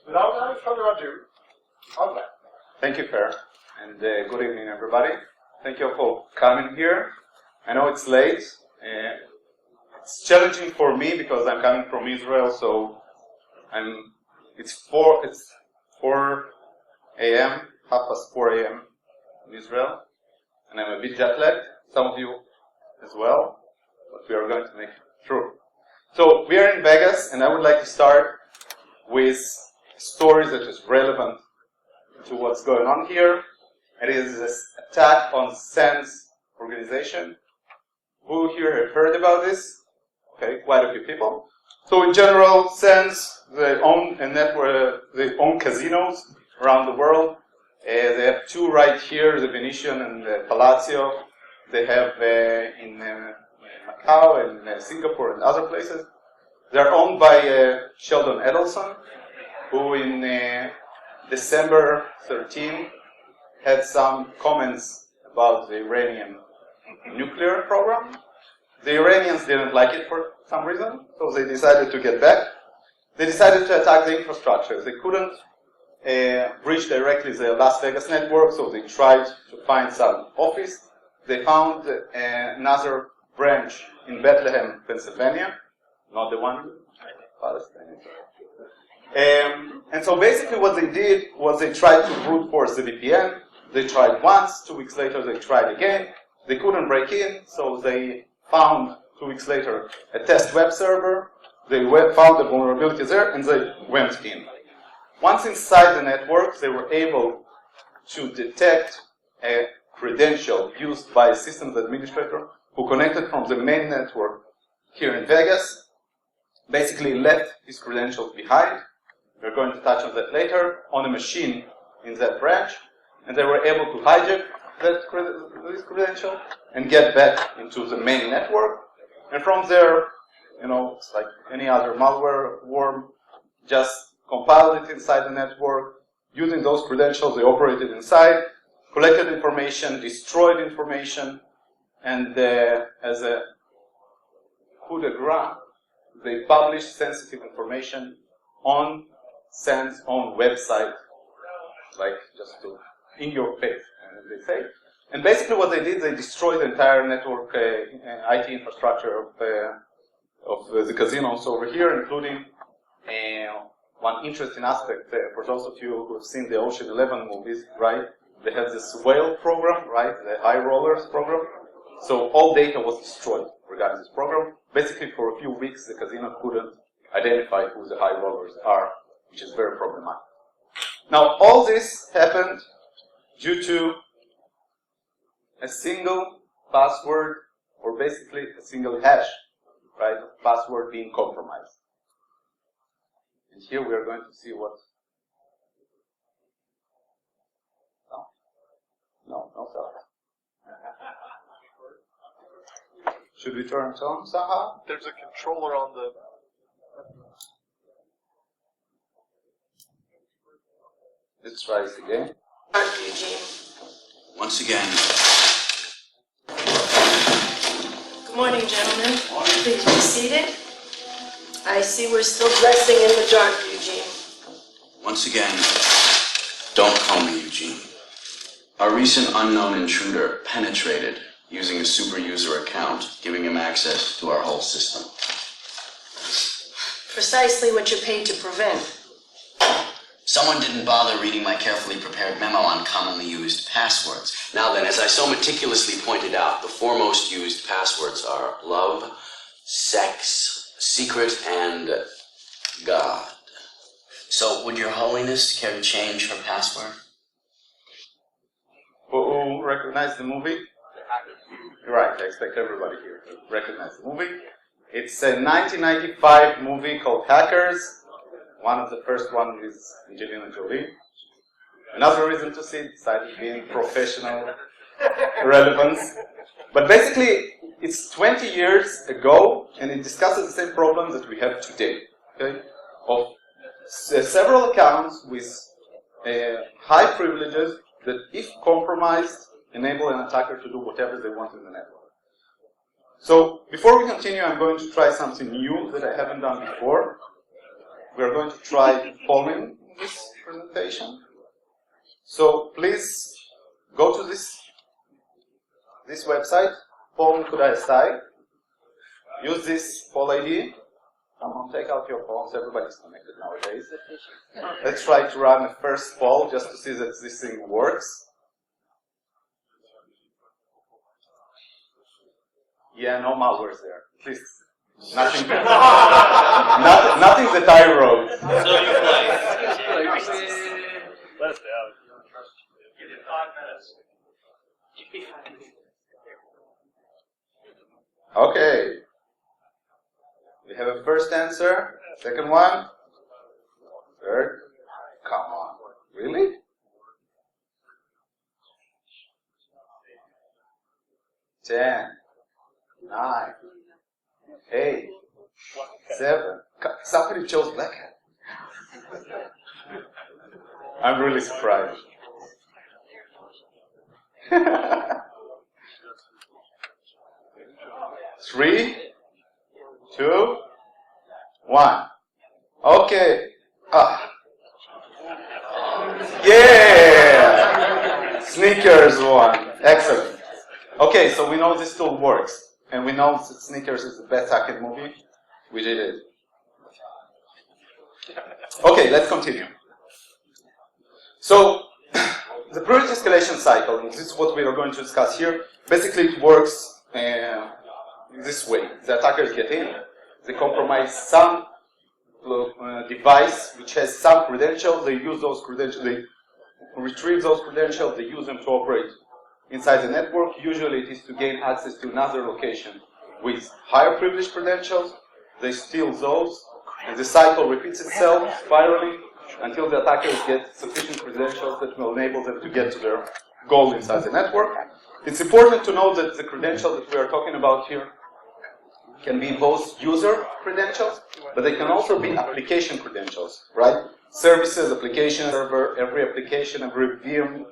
without any further ado, Andrey. Thank you, Per, and good evening, everybody. Thank you for coming here. I know it's late. It's challenging for me because I'm coming from Israel, so it's 4 a.m., 4 a.m. in Israel, and I'm a bit jet lagged. Some of you as well, but we are going to make it through. So we are in Vegas, and I would like to start with stories that is relevant to what's going on here. It is this attack on SANS organization. Who here have heard about this? Okay, quite a few people. So in general, SANS, they own a network, they own casinos around the world. They have two right here, the Venetian and the Palacio. They have in Macau and Singapore and other places. They're owned by Sheldon Adelson, who in December 13 had some comments about the Iranian nuclear program. The Iranians didn't like it for some reason, so they decided to get back. They decided to attack the infrastructure. They couldn't reach directly the Las Vegas network, so they tried to find some office. They found another branch in Bethlehem, Pennsylvania, not the one in Palestine. And so basically what they did was they tried to brute force the VPN. They tried once, 2 weeks later they tried again. They couldn't break in, so they found 2 weeks later a test web server. They found the vulnerability there and they went in. Once inside the network, they were able to detect a credential used by a systems administrator who connected from the main network here in Vegas, basically left his credentials behind. We're going to touch on that later, on a machine in that branch, and they were able to hijack this credential and get back into the main network. And from there, it's like any other malware worm, just compiled it inside the network. Using those credentials, they operated inside, collected information, destroyed information, and as a coup de grace, they published sensitive information on SANS' own website, like just to in your face, they say. And basically what they did, they destroyed the entire network IT infrastructure of the casinos over here, including one interesting aspect for those of you who have seen the Ocean 11 movies, right? They have this whale program, right? The high rollers program. So all data was destroyed regarding this program. Basically for a few weeks the casino couldn't identify who the high rollers are, which is very problematic. Now all this happened due to a single password, or basically a single hash, right? Password being compromised. And here we are going to see what. No, sorry. Should we turn it on somehow? There's a controller on the. Let's try this again. Eugene. Once again. Good morning, gentlemen. Please be seated. I see we're still dressing in the dark, Eugene. Once again, don't call me Eugene. Our recent unknown intruder penetrated using a super user account, giving him access to our whole system. Precisely what you're paid to prevent. Someone didn't bother reading my carefully prepared memo on commonly used passwords. Now then, as I so meticulously pointed out, the foremost used passwords are love, sex, secret, and God. So, would Your Holiness care to change her password? Who recognize the movie? Right, I expect everybody here to recognize the movie. It's a 1995 movie called Hackers. One of the first ones is Angelina Jolie. Another reason to see it, besides being professional relevance. But basically, it's 20 years ago, and it discusses the same problems that we have today. Okay? Of several accounts with high privileges that, if compromised, enable an attacker to do whatever they want in the network. So, before we continue, I'm going to try something new that I haven't done before. We're going to try polling presentation. So please go to this website, phone.si. Use this poll ID. Come on, take out your phones. Everybody's connected nowadays. Let's try to run the first poll just to see that this thing works. Yeah, no malwares there. At least nothing. Nothing that I wrote. So you play. Let us down. Give it 5 minutes. Okay. We have a first answer. Second one. Third. Come on. Really? Ten. 9, 8, 7. Somebody chose black hat. I'm really surprised. 3, 2, 1. Okay. Yeah! Sneakers won. Excellent. Okay, so we know this tool works. And we know that Sneakers is the best hacked movie. We did it. Okay, let's continue. So, the privilege escalation cycle, and this is what we are going to discuss here. Basically, it works this way. The attackers get in, they compromise some device which has some credentials, they use those credentials, they retrieve those credentials, they use them to operate inside the network. Usually it is to gain access to another location with higher privilege credentials. They steal those, and the cycle repeats itself, spiraling, until the attackers get sufficient credentials that will enable them to get to their goal inside the network. It's important to know that the credentials that we are talking about here can be both user credentials, but they can also be application credentials, right? Services, application server, every application, every VM,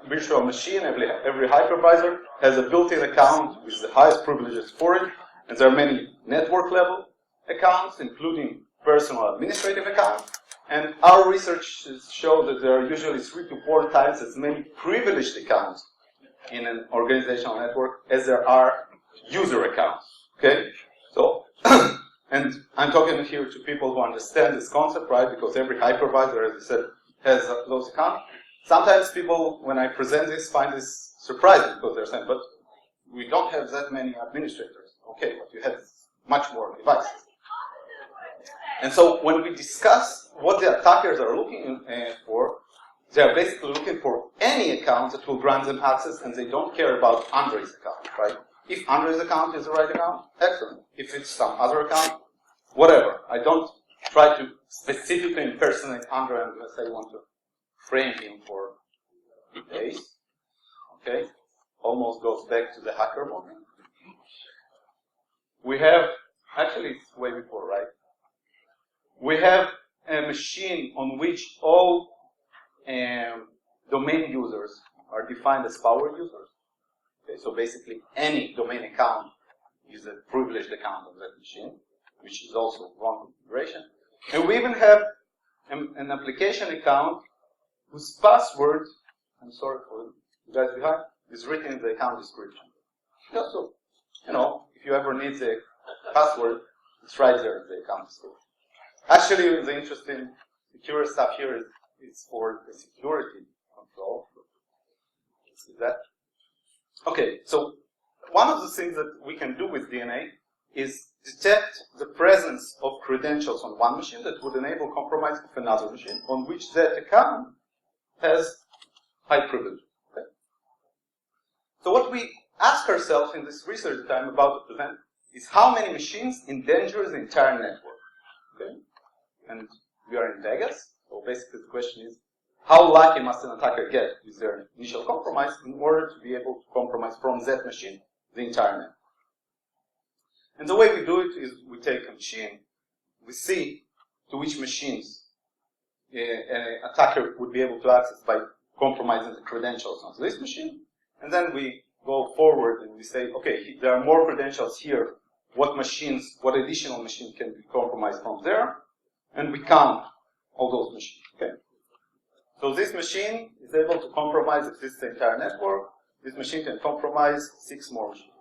virtual machine, every hypervisor has a built-in account with the highest privileges for it, and there are many network-level accounts, including personal administrative accounts, and our research shows that there are usually 3 to 4 times as many privileged accounts in an organizational network as there are user accounts, okay? So, and I'm talking here to people who understand this concept, right, because every hypervisor, as I said, has those accounts. Sometimes people, when I present this, find this surprising because they're saying, but we don't have that many administrators. Okay, but you have much more devices. And so when we discuss what the attackers are looking for, they are basically looking for any account that will grant them access, and they don't care about Andrey's account, right? If Andrey's account is the right account, excellent. If it's some other account, whatever. I don't try to specifically impersonate Andrey unless I want to frame him for days. Okay? Almost goes back to the hacker moment. We have, actually it's way before, right? We have a machine on which all domain users are defined as power users. Okay, so basically any domain account is a privileged account of that machine, which is also wrong configuration. And we even have an application account whose password, I'm sorry for you guys behind, is written in the account description. Yeah, so, you know, if you ever need the password, it's right there in the account description. Actually, the interesting secure stuff here is for the security control. Let's see that. Okay, so one of the things that we can do with DNA is detect the presence of credentials on one machine that would enable compromise of another machine on which that account has high privilege. Okay? So what we ask ourselves in this research that I'm about to present is how many machines endanger the entire network. Okay? And we are in Vegas, so basically the question is, how lucky must an attacker get with their initial compromise in order to be able to compromise from that machine the entire network? And the way we do it is we take a machine, we see to which machines an attacker would be able to access by compromising the credentials on this machine, and then we go forward and we say, okay, there are more credentials here, what machines, what additional machines can be compromised from there, and we count all those machines, okay? So this machine is able to compromise if this is the entire network. This machine can compromise 6 more machines.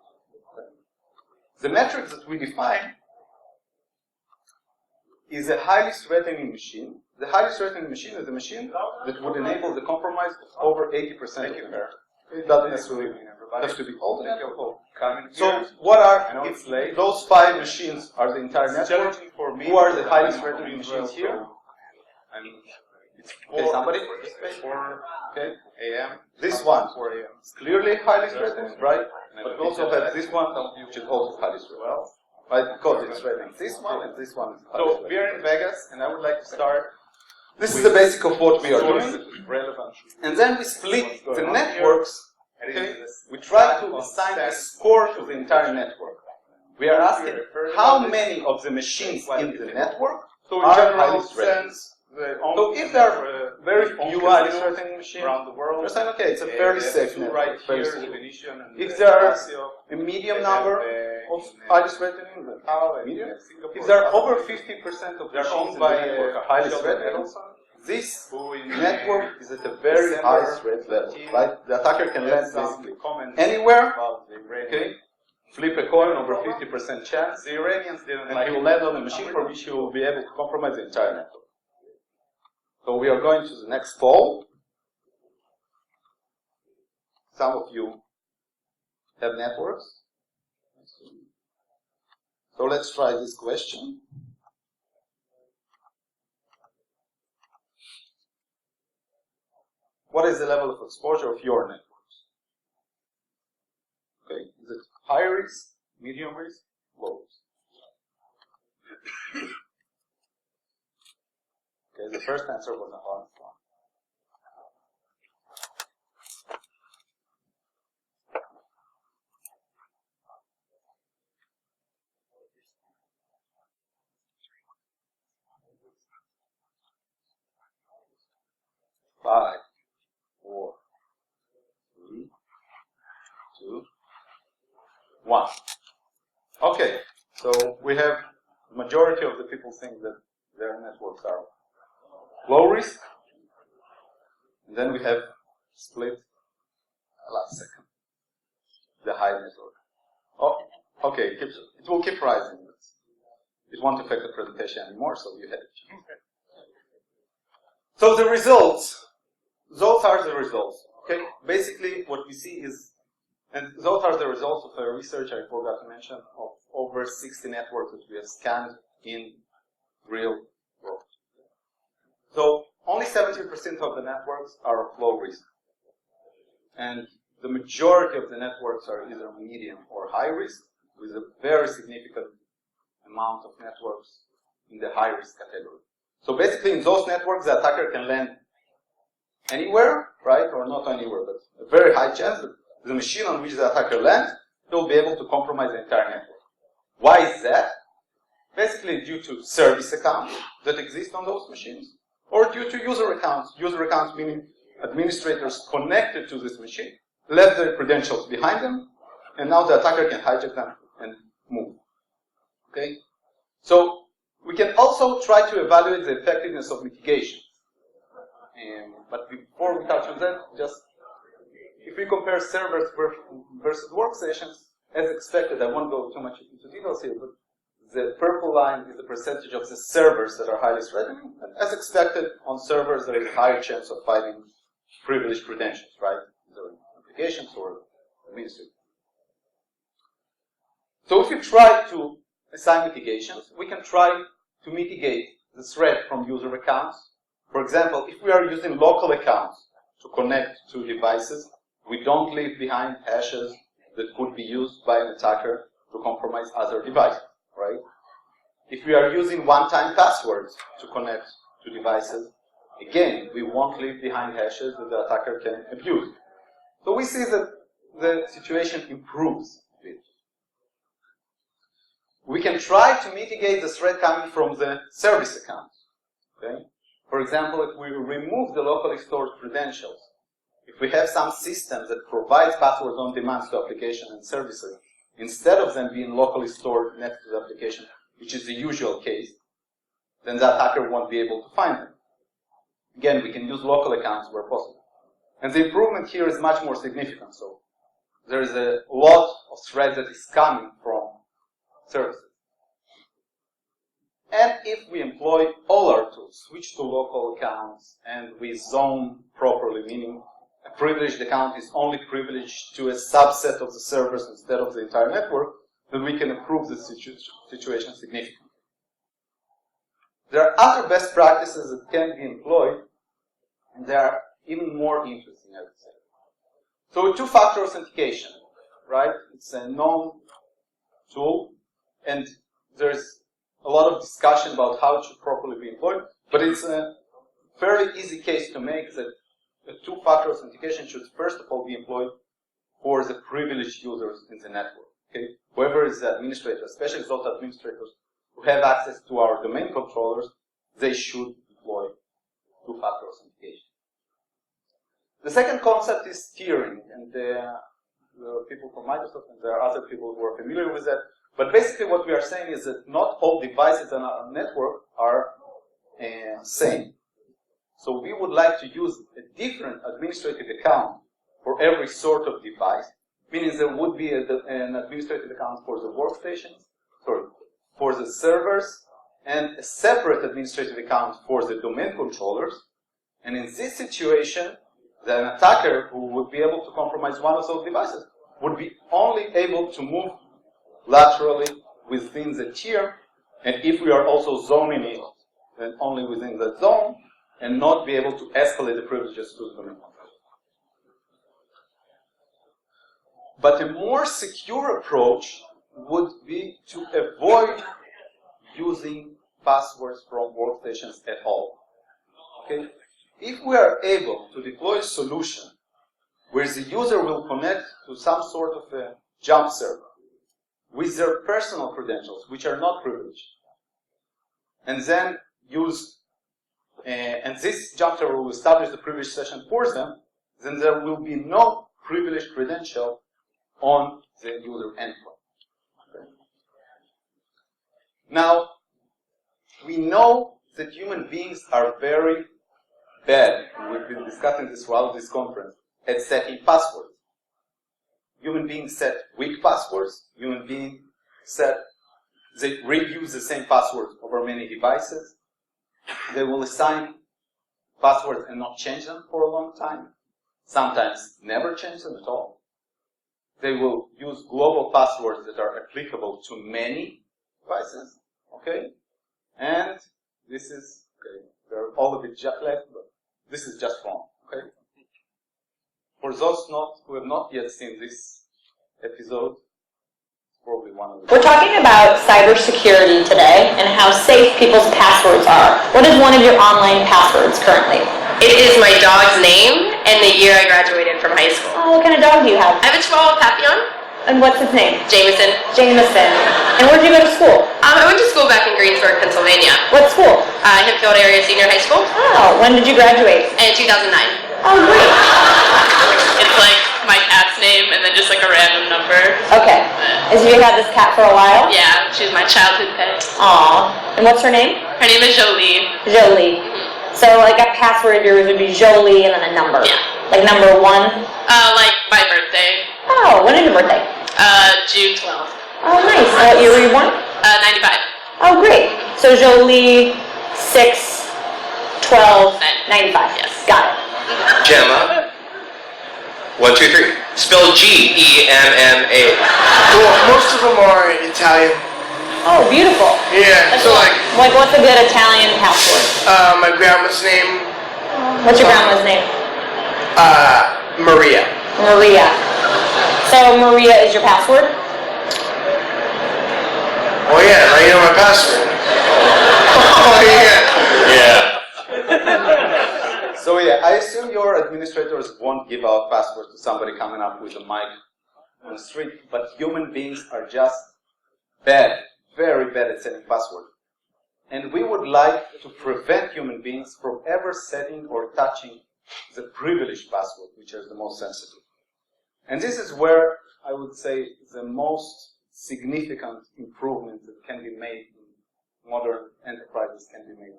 The metric that we define is a highly threatening machine. The highly threatening machine is a machine that would enable the compromise of over 80% of the network. It doesn't necessarily have to be all the network. So what are, if those 5 machines are the entire network, who are the highly threatening machines here? Okay, somebody? Okay. This one is clearly highly threatening, right? But we also have this one, which is also highly threatening. Right, because it's threatening this one and this one is highly threatening. So we are in Vegas, and I would like to start. This is the basic of what we are doing. And then we split the networks. Okay? We try to assign a score to the entire network. We are asking how many of the machines in the network are highly threatening. So if there are very few highly threatening machines around the world, we're saying, okay, it's a fairly safe network. If there are a medium number of highly threatening, medium. If there are over 50% of machines in the network are highly threatening, this network is at a very high threat level. Right? The attacker can land basically anywhere, okay, flip a coin over 50% chance, the Iranians didn't, and he will land on a machine for which he will be able to compromise the entire network. So we are going to the next poll. Some of you have networks. So let's try this question. What is the level of exposure of your networks? Okay, is it high risk, medium risk, low risk? Okay, the first answer was an honest one. Five, 4, 3, 2, 1. Okay, so we have the majority of the people think that their networks are low risk, and then we have split last second, the high network. Oh, okay, it will keep rising. It won't affect the presentation anymore, so you had it. So the results, those are the results. Okay, basically what we see is, and those are the results of a research I forgot to mention of over 60 networks that we have scanned in real world. So only 70% of the networks are of low risk. And the majority of the networks are either medium or high risk, with a very significant amount of networks in the high risk category. So basically in those networks, the attacker can land anywhere, right? Or not anywhere, but a very high chance that the machine on which the attacker lands will be able to compromise the entire network. Why is that? Basically due to service accounts that exist on those machines, or due to user accounts. User accounts meaning administrators connected to this machine left their credentials behind them, and now the attacker can hijack them and move. Okay? So we can also try to evaluate the effectiveness of mitigation. But before we touch on that, just if we compare servers versus workstations, as expected, I won't go too much into details here, but the purple line is the percentage of the servers that are highly threatening. And as expected, on servers, there is a higher chance of finding privileged credentials, right? Either applications or administrators. So if you try to assign mitigations, we can try to mitigate the threat from user accounts. For example, if we are using local accounts to connect to devices, we don't leave behind hashes that could be used by an attacker to compromise other devices, right? If we are using one-time passwords to connect to devices, again, we won't leave behind hashes that the attacker can abuse. So we see that the situation improves a bit. We can try to mitigate the threat coming from the service accounts, okay? For example, if we remove the locally stored credentials, if we have some systems that provide passwords on demand to applications and services, instead of them being locally stored next to the application, which is the usual case, then the attacker won't be able to find them. Again, we can use local accounts where possible. And the improvement here is much more significant. So there is a lot of thread that is coming from services. And if we employ all our tools, switch to local accounts, and we zone properly, meaning a privileged account is only privileged to a subset of the servers instead of the entire network, then we can improve the situation significantly. There are other best practices that can be employed, and they are even more interesting, I would say. So two-factor authentication, right? It's a known tool, and there's a lot of discussion about how it should properly be employed, but it's a fairly easy case to make that a two-factor authentication should first of all be employed for the privileged users in the network. Okay? Whoever is the administrator, especially those administrators who have access to our domain controllers, they should deploy two-factor authentication. The second concept is tiering, and there are people from Microsoft and there are other people who are familiar with that. But basically what we are saying is that not all devices on our network are same. So we would like to use a different administrative account for every sort of device, meaning there would be an administrative account for the workstations, for the servers, and a separate administrative account for the domain controllers. And in this situation, an attacker who would be able to compromise one of those devices would be only able to move laterally within the tier, and if we are also zoning it, then only within the zone, and not be able to escalate the privileges to the domain controller. But a more secure approach would be to avoid using passwords from workstations at all. Okay? If we are able to deploy a solution where the user will connect to some sort of a jump server with their personal credentials, which are not privileged, and then use, and this jump server will establish the privileged session for them, then there will be no privileged credential on the user endpoint. Okay. Now, we know that human beings are very bad, and we've been discussing this throughout this conference, at setting passwords. Human beings set weak passwords. Human beings they reuse the same passwords over many devices. They will assign passwords and not change them for a long time. Sometimes never change them at all. They will use global passwords that are applicable to many devices. Okay? And this is, okay, they're all a bit jet lagged, but this is just wrong. Okay? For those who have not yet seen this episode, it's probably one of the... We're talking about cybersecurity today and how safe people's passwords are. What is one of your online passwords currently? It is my dog's name and the year I graduated from high school. Oh, what kind of dog do you have? I have a Chihuahua Papillon. And what's his name? Jameson. Jameson. And where did you go to school? I went to school back in Greensburg, Pennsylvania. What school? Hempfield Area Senior High School. Oh, when did you graduate? In 2009. Oh, great. It's like my cat's name and then just like a random number. Okay. Has you had this cat for a while? Yeah, she's my childhood pet. Aw. And what's her name? Her name is Jolie. Jolie. So like a password of yours would be Jolie and then a number. Yeah. Like number 1? Like my birthday. Oh, when is your birthday? June 12th. Oh, nice. And what year were you born? 95. Oh, great. So Jolie, 6, 12, 95. Yes. Got it. Gemma. 1, 2, 3. Spell G-E-M-M-A. Well, most of them are Italian. Oh, beautiful. Yeah, so like What's a good Italian password? my grandma's name, What's your grandma's name? Maria. Maria. So Maria is your password? oh yeah, now you know my password. Oh yeah. Yeah. So yeah, I assume your administrators won't give out passwords to somebody coming up with a mic on the street, but human beings are just bad, very bad at setting passwords. And we would like to prevent human beings from ever setting or touching the privileged password, which is the most sensitive. And this is where I would say the most significant improvement that can be made in modern enterprises can be made.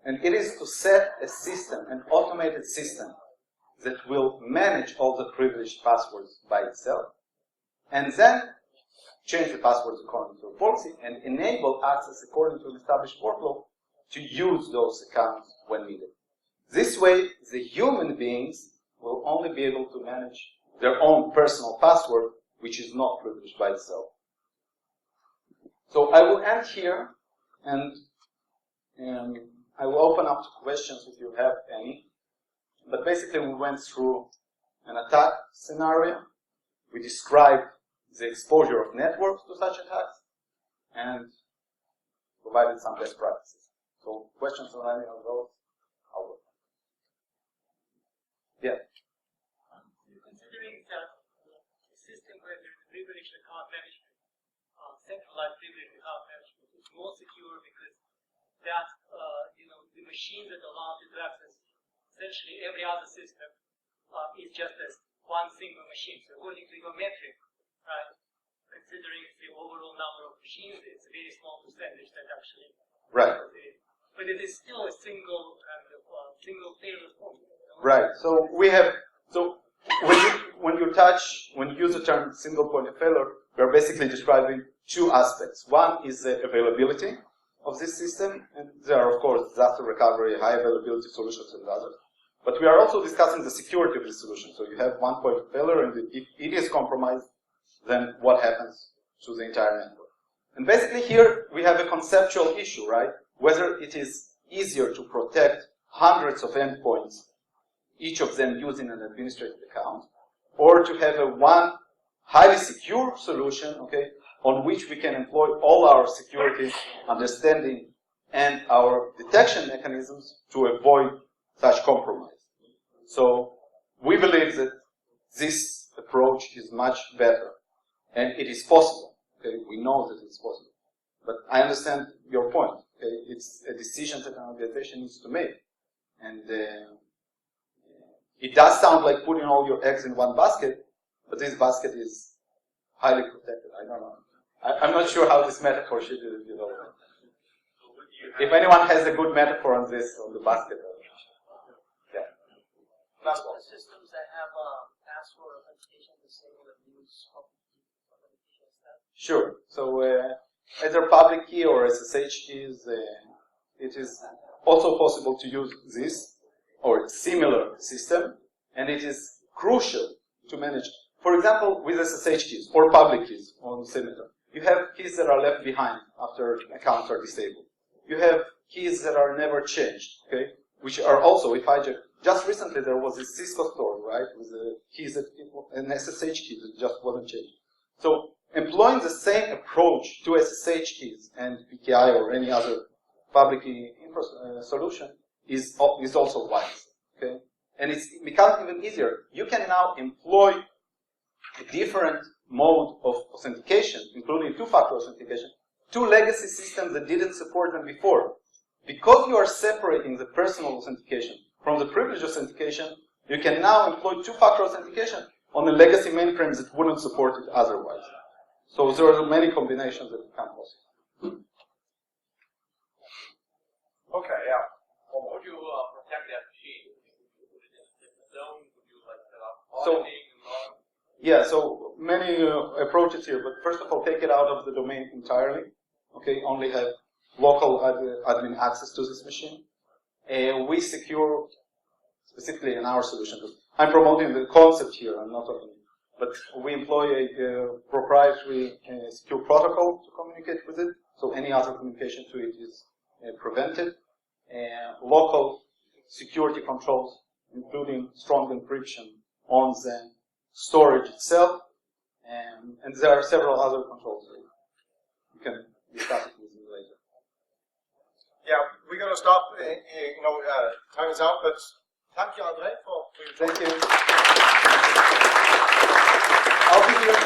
And it is to set a system, an automated system, that will manage all the privileged passwords by itself, and then change the passwords according to a policy, and enable access according to an established workflow to use those accounts when needed. This way, the human beings will only be able to manage their own personal password, which is not privileged by itself. So I will end here, and I will open up to questions if you have any. But basically, we went through an attack scenario. We described the exposure of networks to such attacks, and provided some best practices. So, questions on any of those? Yeah. Considering that the system where there is privileged account management, centralized privileged account management is more secure because that the machine that allows you to access essentially every other system is just as one single machine. So according to your metric, right, considering the overall number of machines, it's a very small percentage that actually. Right. But it is still a single kind of single failure point. Right. So we have. So when you use the term single point of failure, we are basically describing two aspects. One is the availability of this system, and there are of course disaster recovery, high availability solutions, and others. But we are also discussing the security of the solution. So you have one point of failure, and if it is compromised, then what happens to the entire network? And basically here we have a conceptual issue, right? Whether it is easier to protect hundreds of endpoints, each of them using an administrative account, or to have a one highly secure solution, okay, on which we can employ all our security understanding and our detection mechanisms to avoid such compromise. So we believe that this approach is much better, and it is possible. Okay, we know that it's possible. But I understand your point. Okay, it's a decision that an organization needs to make, and it does sound like putting all your eggs in one basket, but this basket is highly protected. I don't know. I'm not sure how this metaphor should be developed. If anyone has a good metaphor on this, on the basket. Yeah. The systems that have password authentication disabled and use authentication stuff? Sure. So either public key or SSH keys, it is also possible to use this or similar system, and it is crucial to manage. For example, with SSH keys or public keys on Symmeter, you have keys that are left behind after accounts are disabled. You have keys that are never changed, okay? Which are also, if I just recently there was a Cisco store, right, with the keys that an SSH key that just wasn't changed. So employing the same approach to SSH keys and PKI or any other public key solution is also wise, okay? And it's become even easier. You can now employ a different mode of authentication, including two-factor authentication, to legacy systems that didn't support them before. Because you are separating the personal authentication from the privileged authentication, you can now employ two-factor authentication on a legacy mainframe that wouldn't support it otherwise. So there are many combinations that become possible. Okay, yeah. Well, how would you protect that machine? Would it just hit the zone? Would you like set up auditing and log? Yeah, so many approaches here, but first of all, take it out of the domain entirely. Okay, only have local admin access to this machine. We secure, specifically in our solution, I'm promoting the concept here, I'm not talking, but we employ a proprietary secure protocol to communicate with it, so any other communication to it is prevented. Local security controls, including strong encryption on the storage itself, and there are several other controls. You can discuss it with me later. Yeah, we're going to stop. Time is out, but thank you, Andrey, for your Thank you. I'll be here.